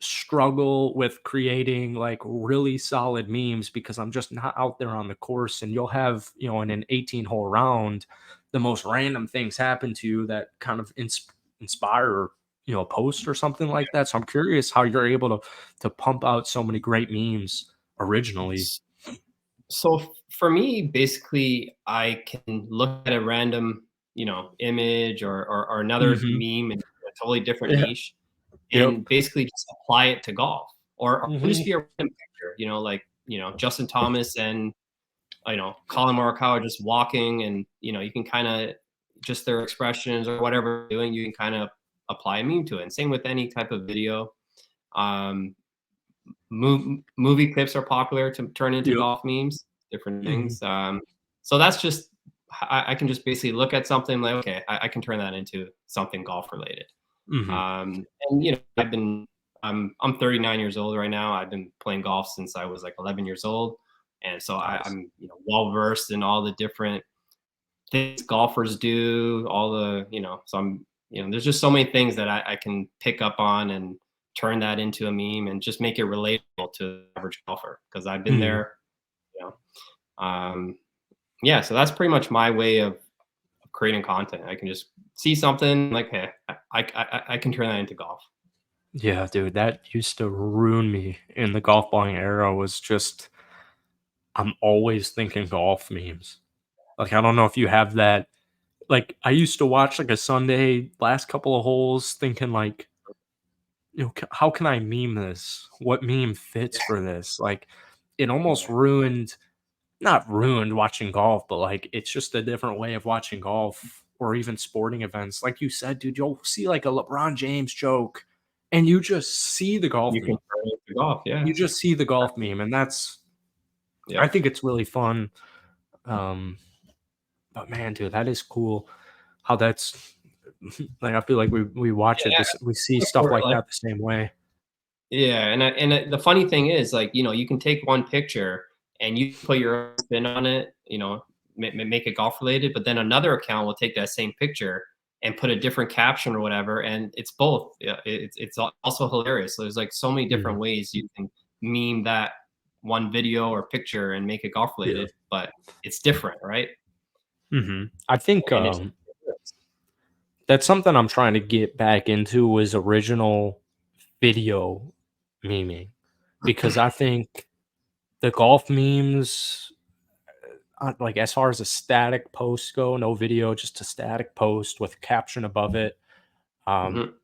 struggle with creating like really solid memes because I'm just not out there on the course. And you'll have, in an 18 hole round, the most random things happen to you that kind of inspire, a post or something like that. So I'm curious how you're able to pump out so many great memes originally. So for me, basically, I can look at a random, image or another Mhm. meme in a totally different Yeah. niche, Yep. and basically just apply it to golf, or just Mhm. be a random picture, like Justin Thomas and Colin Morikawa just walking, and you can kind of just their expressions or whatever they're doing, you can kind of apply a meme to it. And same with any type of video. Um, movie clips are popular to turn into Yep. golf memes, different Mhm. things. So that's just I can just basically look at something like, okay, I can turn that into something golf related. Mhm. And I'm 39 years old right now. I've been playing golf since I was like 11 years old, and so Nice. I'm well versed in all the different things golfers do. All the so I'm there's just so many things that I can pick up on and turn that into a meme and just make it relatable to the average golfer, because I've been Mhm. there. You um, yeah, so that's pretty much my way of creating content. I can just see something like, hey, I can turn that into golf. Yeah, dude, that used to ruin me in the golf balling era was just I'm always thinking golf memes. Like, I don't know if you have that. Like, I used to watch like a Sunday last couple of holes thinking like, how can I meme this? What meme fits for this? Like, it almost Yeah, ruined, not ruined watching golf, but like it's just a different way of watching golf or even sporting events. Like you said, dude, you'll see like a LeBron James joke and you just see the golf you can meme. turn it into golf. Yeah, You just see the golf meme, and that's I yep. think it's really fun. Um, but man, dude, that is cool how that's like I feel like we watch it Yeah, this we see look stuff for it, like like, that the same way. yeah, the funny thing is, like, you can take one picture and you put your own spin on it, make it golf related, but then another account will take that same picture and put a different caption or whatever, and it's both. Yeah, also hilarious. So there's like so many different Mhm. ways you can meme that one video or picture and make it golf Yeah. related, but it's different, right? I think And it's that's something I'm trying to get back into is original video memeing because I think the golf memes, like as far as a static post go, no video, just a static post with caption above it. Um, Mhm.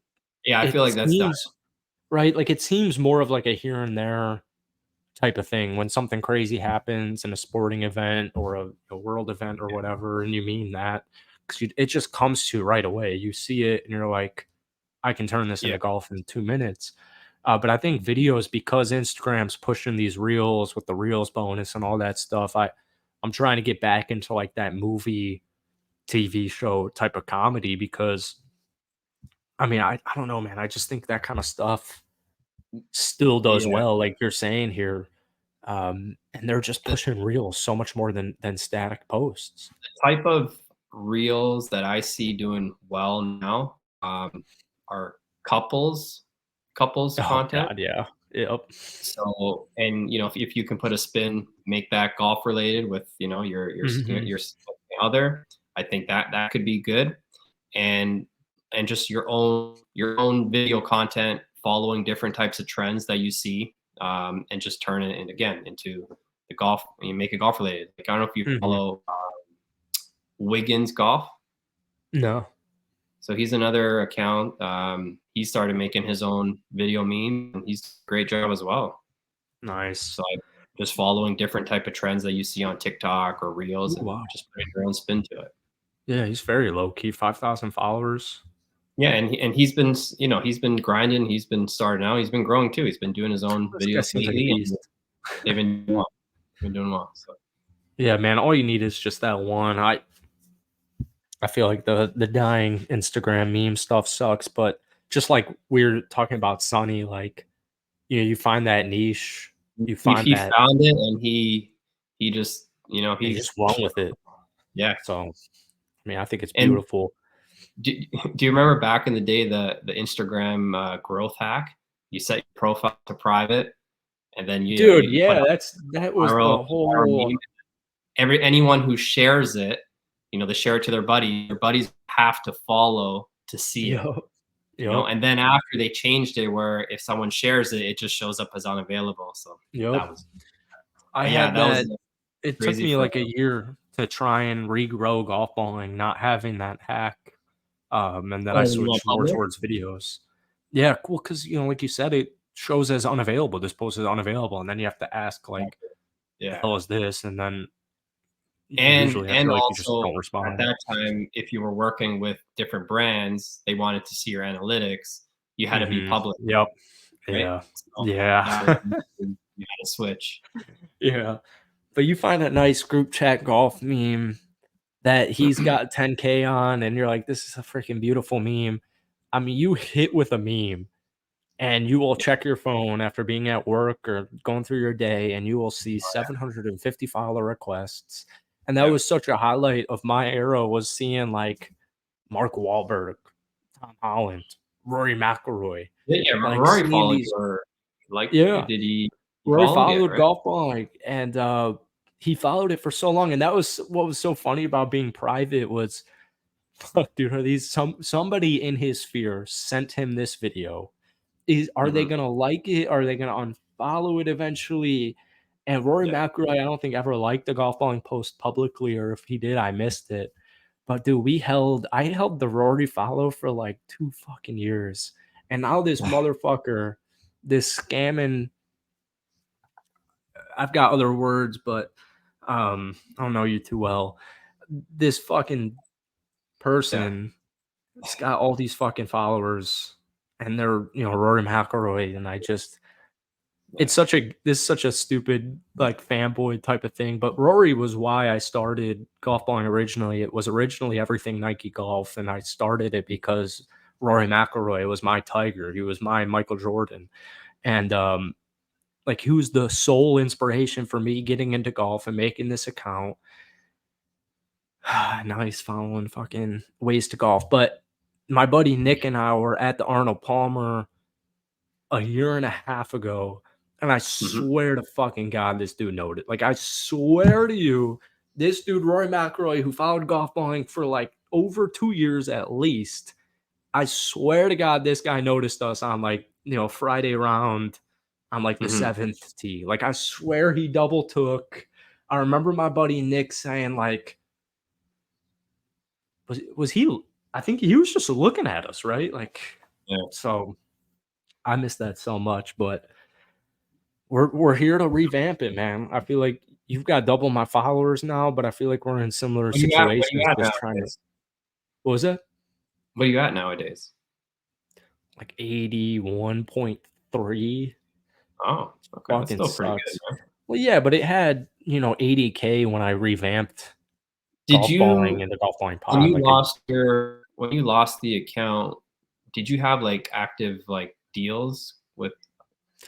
Yeah, I it feel like that's done. seems right, like it seems more of like a here and there type of thing when something crazy happens in a sporting event or a world event or whatever, and you mean that because it just comes to you right away. You see it and you're like, I can turn this Yeah, into golf in 2 minutes. But I think videos because Instagram's pushing these reels with the reels bonus and all that stuff. I'm trying to get back into like that movie TV show type of comedy because I mean I don't know, man. I just think that kind of stuff still does yeah. well, like you're saying here. And they're just The pushing reels so much more than static posts. type of reels that I see doing well now, are couples Oh content. god, yeah. Yep. So, and if you can put a spin, make that golf related with Mhm. your significant other, I think that could be good. And just your own video content following different types of trends that you see, and just turn it in again into the golf. You make it golf related. Like, I don't know if you Mhm. follow Wiggins Golf. No. So he's another account. He started making his own video meme, and he's a great job as well. Nice. So I just following different type of trends that you see on TikTok or Reels, Ooh, and wow. just putting your own spin to it. Yeah, he's very low key, 5,000 followers. Yeah, and he's been grinding. He's been starting out. He's been growing too. He's been doing his own This guy videos seems like a lately, and beast. they've been doing well. Been doing well. So Yeah, man, all you need is just that one. I feel like the dying Instagram meme stuff sucks, but just like we're talking about Sunny, like you find that niche, you find he that found it, and he just and you just run with it. yeah. So I mean, I think it's And beautiful. do, do you remember back in the day the Instagram growth hack? You set your profile to private, and then Dude, you put yeah, out that a was viral the meme. whole Anyone who shares it, they share it to their buddy. Their buddies have to follow to see it. Yep. Yep. And then after they changed it, where if someone shares it, it just shows up as unavailable. So Yep. that was, I yeah, had that was that it took crazy me for like a year to try and regrow golf balling, not having that hack. And then I when you went switched more public. towards videos. Yeah, cool. Because like you said, it shows as unavailable. This post is unavailable, and then you have to ask like, "The Yeah. hell is this?" And then usually, I And feel like you just also don't at respond. that time, if you were working with different brands, they wanted to see your analytics. You had to be public, Yep. right? Yeah. So that was Yeah. you had to switch. Yeah. But you find a nice group chat golf meme that he's got 10K on, and you're like, "This is a freaking beautiful meme." I mean, you hit with a meme, and you will check your phone after being at work or going through your day, and you will see 750 follow requests. And that Yep. was such a highlight of my era, was seeing like Mark Wahlberg, Tom Holland, Rory McIlroy, Yeah, like Rory seeing followed these. you or liked you. Yeah, Did he Rory followed you, followed right? golf balling, and he followed it for so long. And that was what was so funny about being private was, fuck, dude, are these somebody in his sphere sent him this video? Are they Mhm. gonna like it? Are they gonna unfollow it eventually? And Rory Yeah. McIlroy, I don't think ever liked the golf balling post publicly, or if he did, I missed it. But dude, I held the Rory follow for like 2 fucking years. And now this motherfucker, this scamming, I've got other words, but I don't know you too well. This fucking Yeah. person, it's got all these fucking followers, and they're Rory McIlroy, and I just Yeah. this is such a stupid like fanboy type of thing. But Rory was why I started golf balling originally. It was originally everything Nike Golf, and I started it because Rory McIlroy was my tiger. He was my Michael Jordan, and like he was the sole inspiration for me getting into golf and making this account. Now he's following fucking ways to golf. But my buddy Nick and I were at the Arnold Palmer a year and a half ago, and I Mhm. swear to fucking God, this dude noted. Like, I swear to you, this dude, Roy McIlroy, who followed golf balling for like over 2 years at least, I swear to God, this guy noticed us on like, Friday round on like the Mhm. seventh tee. Like, I swear he double took. I remember my buddy Nick saying, like, was he? I think he was just looking at us, right? Like, Yeah. so I miss that so much, but we're here to revamp it, man. I feel like you've got double my followers now, but I feel like we're in similar What do you situations, at just trying to. nowadays? What was it? What are you at nowadays? Like 81.3. Oh, okay. That's Fucking still pretty good, sucks. man. Well, yeah, but it had 80K when I revamped Did golf balling you into golf balling when pod. you Like, lost the account, did you have like active like deals with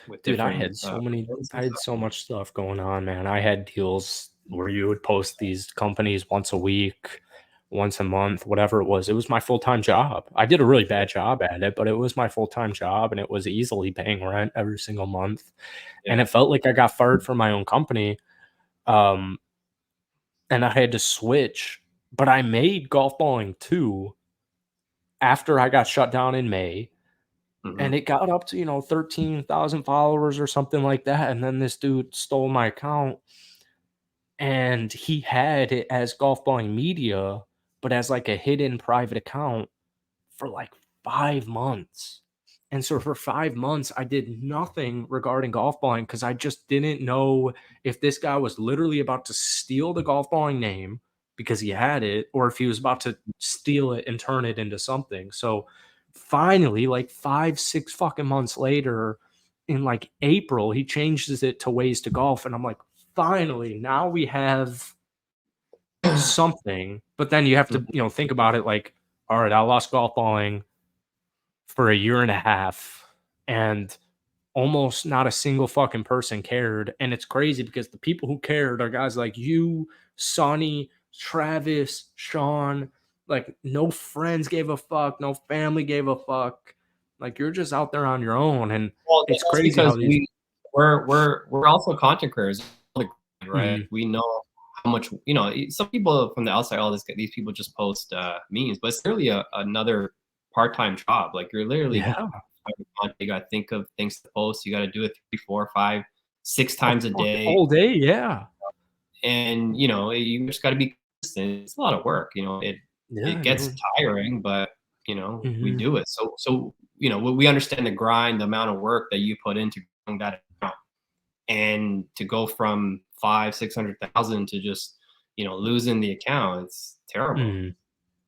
dude, different brands I and had stuff? so much stuff going on, man. I had deals where you would post these companies once a week, once a month, whatever it was. It was my full-time job. I did a really bad job at it, but it was my full-time job, and it was easily paying rent every single month. And Yeah. it felt like I got fired from my own company. Um, and I had to switch, but I made golf balling too after I got shut down in May. And Mhm. it got up to 13,000 followers or something like that. And then this dude stole my account, and he had it as Golf Balling Media, but as like a hidden private account for like 5 months. And so for 5 months, I did nothing regarding golf balling because I just didn't know if this guy was literally about to steal the golf balling name because he had it, or if he was about to steal it and turn it into something. So finally, like 5, 6 fucking months later, in like April, he changes it to Ways to Golf. And I'm like, finally, now we have something. But then you have to, Mhm. think about it like, all right, I lost golf balling for a year and a half, and almost not a single fucking person cared. And it's crazy because the people who cared are guys like you, Sonny, Travis, Sean. Like, no friends gave a fuck, no family gave a fuck. Like, you're just out there on your own. And Well, it's that's crazy how because these. we're also content creators, right? Mhm. We know how much some people from the outside, oh, these people just post memes, but it's literally another part-time job. Like you're literally Yeah, content. You got to think of things to post. You got to do it 3, 4, 5, 6 times a fucking day. all day. Yeah. and you just got to be consistent. It's a lot of work. It Yeah, it gets dude. tiring, but we Mhm. do it. So we understand the grind, the amount of work that you put into growing that account, and to go from 500,000-600,000 to just losing the account, it's terrible. Mhm.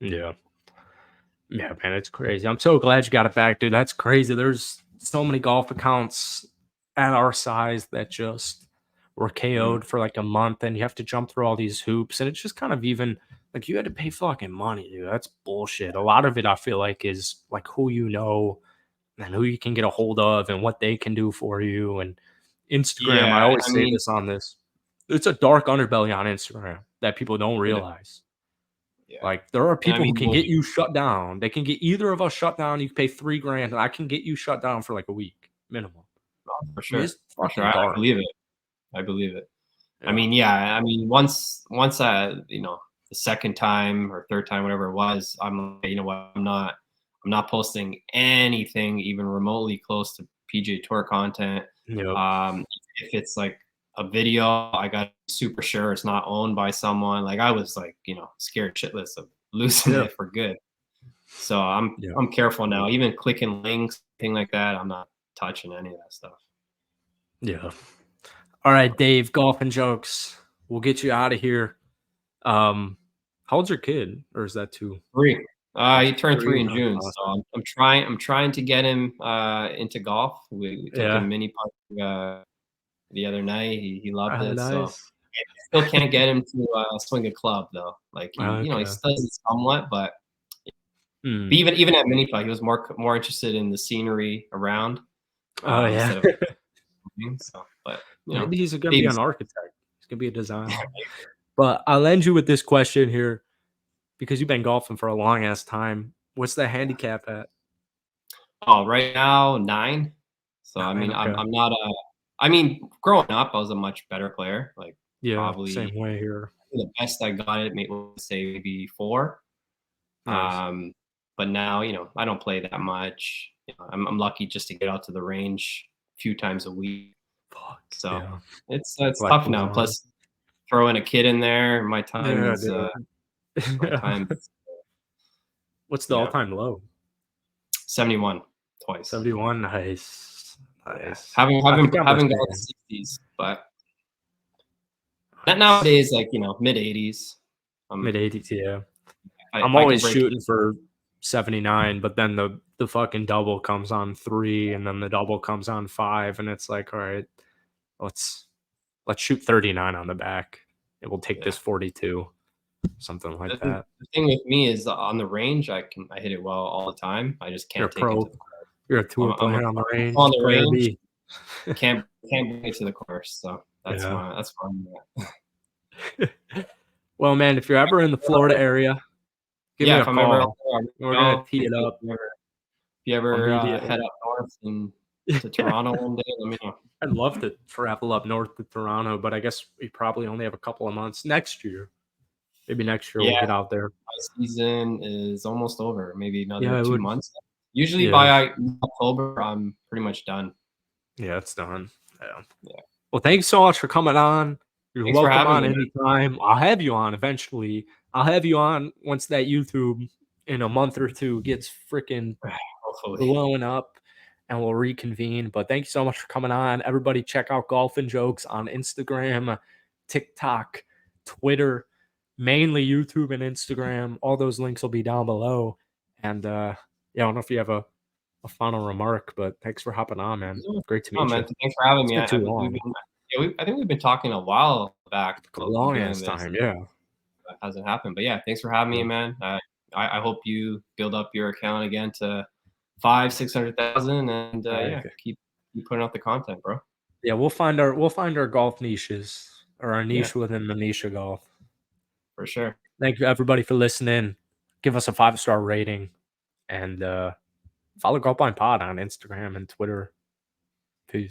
Yeah. Yeah, man, it's crazy. I'm so glad you got it back, dude. That's crazy. There's so many golf accounts at our size that just were Mm. KO'd for like a month, and you have to jump through all these hoops. And it's just kind of even like you had to pay fucking money, dude. That's bullshit. A lot of it, I feel like, is like who you know and who you can get a hold of and what they can do for you. And Instagram, I Yeah, always I say mean, this on this. It's a dark underbelly on Instagram that people don't it is, realize. yeah, Like, there are and I people who mean, can get you shut down. They can get either of us shut down. You can pay 3 grand, and I can get you shut down for like a week minimum. for I mean, sure, it's for sure, fucking I dark. believe it. I believe it. I Yeah. mean, yeah, I mean, once I, the second time or third time, whatever it was, I'm like, you know what, I'm not posting anything even remotely close to PGA Tour content. Yep. If it's like a video, I got super sure it's not owned by someone. Like I was like, scared shitless of losing Yeah. it for good. So I'm Yeah. I'm careful now. Even clicking links, thing like that, I'm not touching any of that stuff. Yeah. All right, Dave, golf and jokes. We'll get you out of here. How old's your kid? Or is that too? 3. That's He turned 3 3. in That's June, so awesome. I'm trying to get him into golf. We took Yeah. him mini putt the other night. He loved it. So Nice. still can't get him to swing a club though. Like he Okay. does it somewhat, but Hmm. even at mini putt, he was more interested in the scenery around Oh, yeah. instead of swinging. So, but Maybe he's gonna be baby an steps. architect. He's gonna be a designer. But I'll end you with this question here because you've been golfing for a long ass time. What's the handicap at? Oh, right now 9. So I 9, mean, I'm okay. I'm not a. I mean, growing up, I was a much better player. Like Yeah, probably same way here. the best I got it, let's say maybe 4. Nice. Um, but now, I don't play that much. I'm lucky just to get out to the range a few times a week. Fuck, So yeah. it's Life tough goes now. on. Plus, throwing a kid in there, Yeah, dude. my time is What's the yeah, all-time low? 71 twice. 71, nice. Yeah, Nice. haven't I haven't think I'm the haven't got same. the 60s, but Nice. nowadays, like mid 80s. Mid-80s, yeah. If I'm I can always break. shooting for 79, but then the fucking double comes on 3, and then the double comes on 5, and it's like, "All right, let's let's shoot 39 on the back. It will take Yeah. this 42." Something like The that. thing with me is on the range, I hit it well all the time. I just You're a can't take it to pro. the course. You're a I'm tour I'm a player on the I'm range. on the Player range, B. can't bring it to the course. So Yeah. that's fine. Well, man, if you're ever in the Florida area, give me Yeah, a if I'm ever out call. there, I'll reach We're gonna out. tee it If up you ever head immediately. up north and to Toronto one day, let me know. I'd love to travel up north to Toronto, but I guess we probably only have a couple of months next year. Maybe next year we'll Yeah, get out there. my season is almost over. Maybe another Yeah, it 2 would. months. Usually Yeah. by October, I'm pretty much done. Yeah, it's done. Yeah. Yeah. Well, thanks so much for coming on. You're Thanks for welcome having on me, man. anytime. I'll have you on eventually. I'll have you on once that YouTube in a month or two gets freaking Hopefully. blowing up, and we'll reconvene. But thank you so much for coming on. Everybody check out Golf and Jokes on Instagram, TikTok, Twitter, mainly YouTube and Instagram. All those links will be down below. And yeah, I don't know if you have a final remark, but thanks for hopping on, man. Great to Oh meet man, you. thanks for having It's me. been too We've long. been, yeah, I think we've been talking a while back A about long doing ass this. time, yeah. That hasn't happened, but yeah, thanks for having me, Yeah. man. I hope you build up your account again to 500,000-600,000, and yeah, Okay. keep putting out the content, bro. Yeah, we'll find our golf niches or our Yeah, niche within the niche of golf. for sure. Thank you everybody for listening. Give us a 5-star rating and follow Golfballing Pod on Instagram and Twitter. Peace.